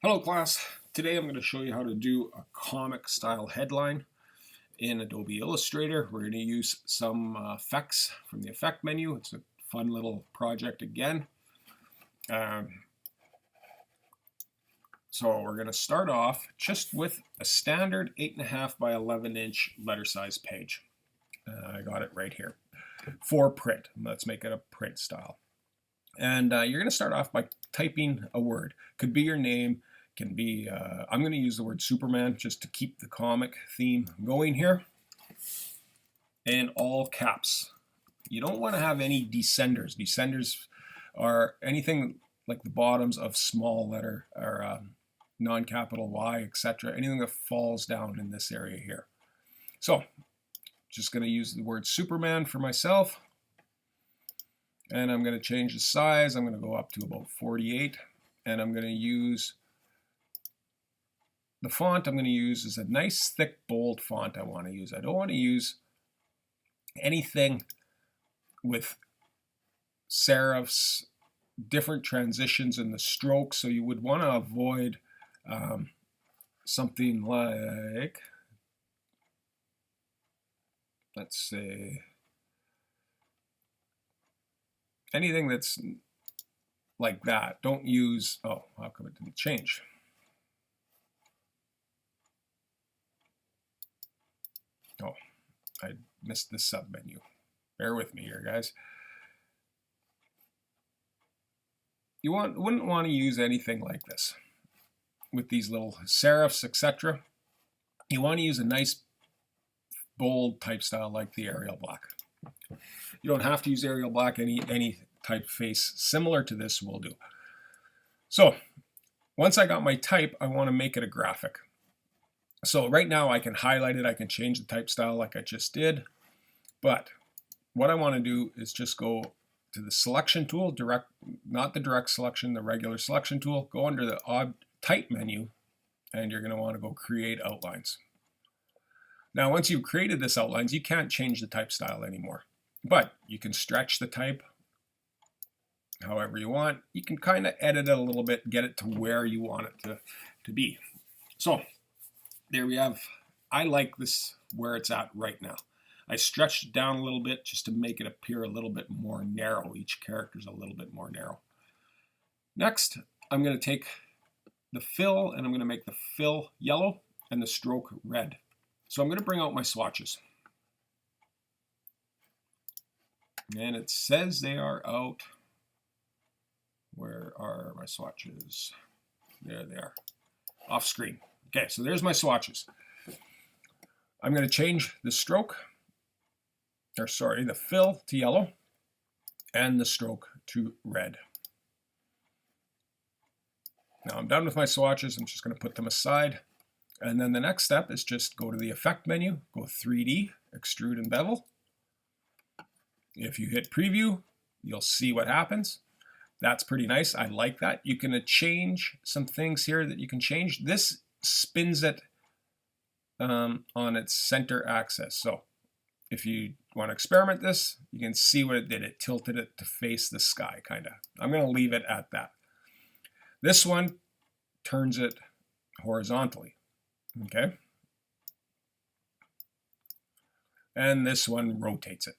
Hello class, today I'm going to show you how to do a comic style headline in Adobe Illustrator. We're going to use some effects from the effect menu. It's a fun little project again. So we're going to start off just with a standard 8.5 by 11 inch letter size page. I got it right here for print. Let's make it a print style. And you're going to start off by typing a word. Could be your name. Can be, I'm going to use the word Superman just to keep the comic theme going here. And all caps. You don't want to have any descenders. Descenders are anything like the bottoms of small letter or non-capital Y, etc. Anything that falls down in this area here. So, just going to use the word Superman for myself. And I'm going to change the size. I'm going to go up to about 48. And I'm going to use the font I'm going to use is a nice, thick, bold font I want to use. I don't want to use anything with serifs, different transitions in the strokes, so you would want to avoid something like, let's say, anything that's like that. Don't use, oh, how come it didn't change? Oh, I missed the sub menu. Bear with me here, guys. You wouldn't want to use anything like this with these little serifs, etc. You want to use a nice, bold type style like the Arial Black. You don't have to use Arial Black. Any typeface similar to this will do. So once I got my type, I want to make it a graphic. So right now I can highlight it, I can change the type style like I just did, but what I want to do is just go to the selection tool, not the direct selection, the regular selection tool, go under the type menu, and you're going to want to go create outlines. Now once you've created this outlines, you can't change the type style anymore, but you can stretch the type however you want. You can kind of edit it a little bit, get it to where you want it to be. So there we have, I like this where it's at right now. I stretched it down a little bit just to make it appear a little bit more narrow. Each character is a little bit more narrow. Next, I'm going to take the fill and I'm going to make the fill yellow and the stroke red. So I'm going to bring out my swatches. And it says they are out. Where are my swatches? There they are, off screen. Okay, so there's my swatches. I'm going to change the stroke, or sorry, the fill to yellow and the stroke to red. Now I'm done with my swatches. I'm just going to put them aside. And then the next step is just go to the effect menu, go 3D, extrude and bevel. If you hit preview, you'll see what happens. That's pretty nice. I like that. You can change some things here that you can change. This spins it on its center axis. So if you want to experiment this, you can see what it did. It tilted it to face the sky, kind of. I'm going to leave it at that. This one turns it horizontally. Okay. And this one rotates it.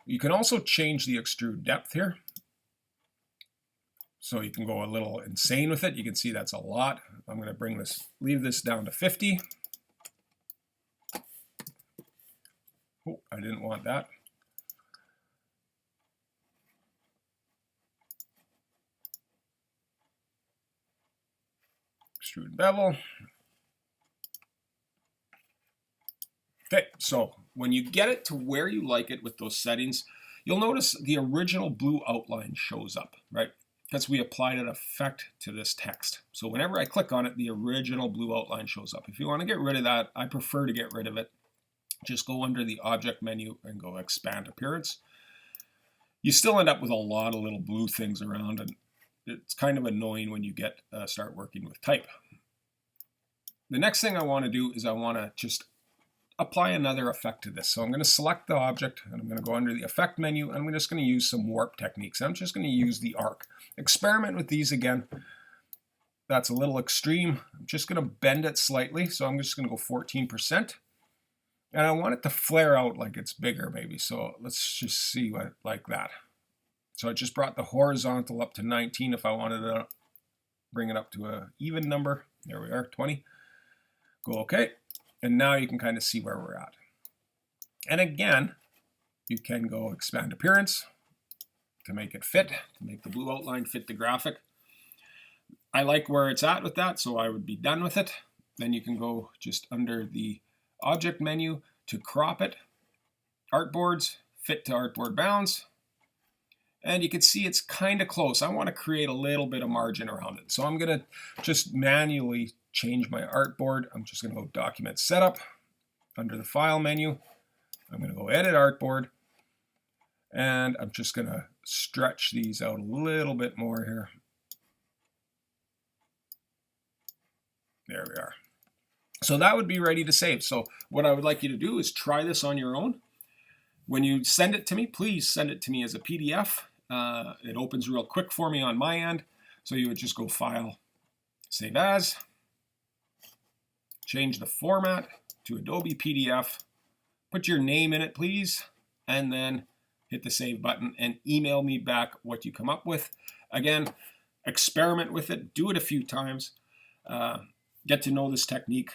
You can also change the extrude depth here. So you can go a little insane with it. You can see that's a lot. I'm going to leave this down to 50. Oh, I didn't want that. Extrude bevel. Okay, so when you get it to where you like it with those settings, you'll notice the original blue outline shows up, right? Because we applied an effect to this text. So whenever I click on it, the original blue outline shows up. If you want to get rid of that, I prefer to get rid of it. Just go under the object menu and go expand appearance. You still end up with a lot of little blue things around, and it's kind of annoying when you start working with type. The next thing I want to do is I want to just apply another effect to this. So I'm going to select the object and I'm going to go under the effect menu and I'm just going to use some warp techniques. I'm just going to use the arc. Experiment with these again. that's a little extreme. I'm just going to bend it slightly. So I'm just going to go 14%. And I want it to flare out like it's bigger maybe. So let's just see what, like that. So I just brought the horizontal up to 19 if I wanted to bring it up to an even number. There we are, 20. Go OK. And now you can kind of see where we're at. And again, you can go expand appearance to make it fit, to make the blue outline fit the graphic. I like where it's at with that, so I would be done with it. Then you can go just under the object menu to crop it. Artboards, fit to artboard bounds. And you can see it's kind of close. I want to create a little bit of margin around it. So I'm going to just manually change my artboard. I'm just going to go document setup under the file menu. I'm going to go edit artboard. And I'm just going to stretch these out a little bit more here. There we are. So that would be ready to save. So what I would like you to do is try this on your own. When you send it to me, please send it to me as a PDF. It opens real quick for me on my end. So you would just go File, Save As, change the format to Adobe PDF, put your name in it, please, and then hit the Save button and email me back what you come up with. Again, experiment with it, do it a few times, get to know this technique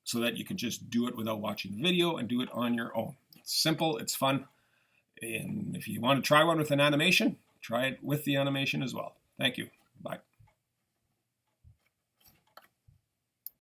so that you can just do it without watching the video and do it on your own. It's simple, it's fun, and if you want to try one with an animation, try it with the animation as well. Thank you.